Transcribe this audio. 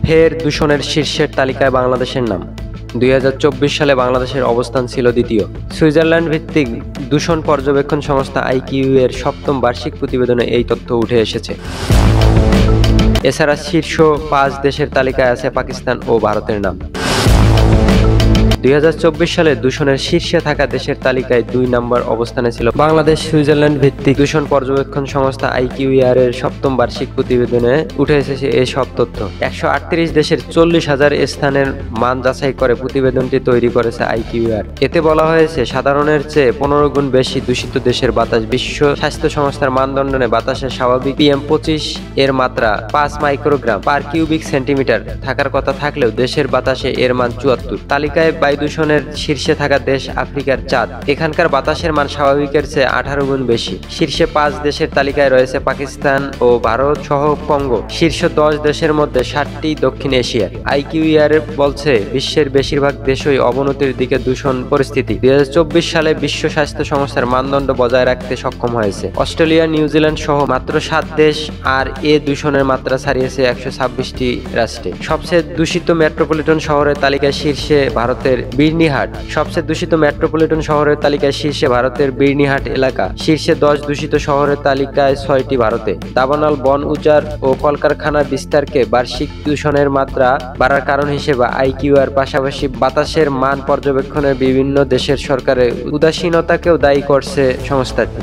ফের দূষণের শীর্ষের তালিকায় বাংলাদেশের নাম। 2024 সালে বাংলাদেশের অবস্থান ছিল দ্বিতীয়। সুইজারল্যান্ড ভিত্তিক দূষণ পর্যবেক্ষণ সংস্থা IQE এর সপ্তম বার্ষিক প্রতিবেদনে এই তথ্য উঠে এসেছে। এছাড়া শীর্ষ 5 দেশের তালিকায় আছে পাকিস্তান ও ভারতের নাম। 2024 সালে দূষণের শীর্ষে থাকা দেশের তালিকায় 2 নম্বর অবস্থানে ছিল বাংলাদেশ। সুইজারল্যান্ড ভিত্তিক দূষণ পর্যবেক্ষণ সংস্থা IQE এর সপ্তম বার্ষিক প্রতিবেদনে উঠে এসেছে এই সব তথ্য। 138 দেশের 40,000 স্থানের মান যাচাই করে প্রতিবেদনটি তৈরি করেছে IQE। এতে বলা হয়েছে, সাধারণের চেয়ে 15 গুণ বেশি দূষিত দেশের বাতাস। বিশ্ব স্বাস্থ্য সংস্থার মানদণ্ডে বাতাসের স্বাভাবিক PM25 এর মাত্রা 5 মাইক্রোগ্রাম পার কিউবিক সেন্টিমিটার থাকার কথা থাকলেও দেশের বাতাসে এর মান 74। তালিকায় দূষণের শীর্ষে থাকা দেশ আফ্রিকার চাঁদ। এখানকার বাতাসের মান স্বাভাবিকের চেয়ে 18 গুণ বেশি। শীর্ষে 5 দেশের তালিকায় রয়েছে পাকিস্তান ও ভারত সহ কঙ্গো। শীর্ষ 10 দেশের মধ্যে 7টি দক্ষিণ এশিয়ার। IQE বলছে, বিশ্বের বেশিরভাগ দেশই অবনতির দিকে দূষণ পরিস্থিতি। 2024 সালে বিশ্ব স্বাস্থ্য সংস্থার মানদণ্ড বজায় রাখতে সক্ষম হয়েছে অস্ট্রেলিয়া, নিউজিল্যান্ড সহ মাত্র 7 দেশ, আর দূষণের মাত্রা ছাড়িয়েছে 126টি রাষ্ট্রে। সবচেয়ে দূষিত মেট্রোপলিটন শহরের তালিকায় শীর্ষে ভারতের বির্নিহাট। সবচেয়ে দূষিত মেট্রোপলিটন শহরের তালিকায় শীর্ষে ভারতের বির্নিহাট এলাকা। শীর্ষে 10 দূষিত শহরের তালিকায় 6টি ভারতে। দাবানল, বন উজাড় ও কলকারখানার বিস্তারকে বার্ষিক দূষণের মাত্রা বাড়ার কারণ হিসেবে IQE পাশাপাশি বাতাসের মান পর্যবেক্ষণের বিভিন্ন দেশের সরকারের উদাসীনতাকেও দায়ী করছে সংস্থাটি।